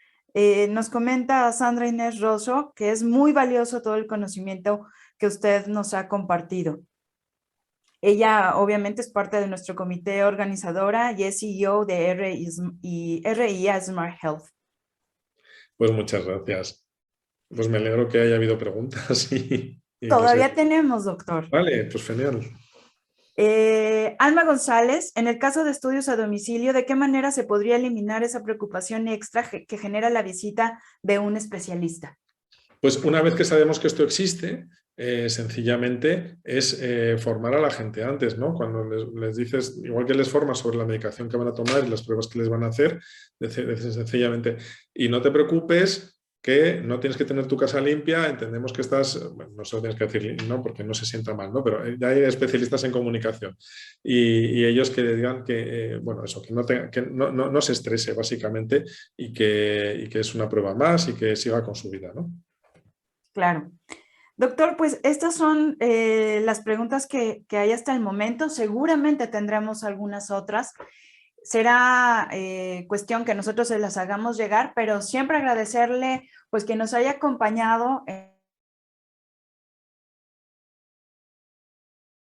Nos comenta Sandra Inés Rosso que es muy valioso todo el conocimiento que usted nos ha compartido. Ella obviamente es parte de nuestro comité organizadora y es CEO de RIA Smart Health. Pues muchas gracias. Pues me alegro que haya habido preguntas y que Todavía tenemos, doctor. Vale, pues genial. Alma González, en el caso de estudios a domicilio, ¿de qué manera se podría eliminar esa preocupación extra que genera la visita de un especialista? Pues una vez que sabemos que esto existe, sencillamente es formar a la gente antes, ¿no? Cuando les dices, igual que les formas sobre la medicación que van a tomar y las pruebas que les van a hacer, sencillamente, y no te preocupes que no tienes que tener tu casa limpia, entendemos que estás, bueno, no se lo tienes que decir, ¿no? Porque no se sienta mal, ¿no? Pero ya hay especialistas en comunicación y ellos que le digan que, bueno, eso, que no se estrese básicamente y que es una prueba más y que siga con su vida, ¿no? Claro. Doctor, pues estas son las preguntas que hay hasta el momento. Seguramente tendremos algunas otras. Será cuestión que nosotros se las hagamos llegar, pero siempre agradecerle pues que nos haya acompañado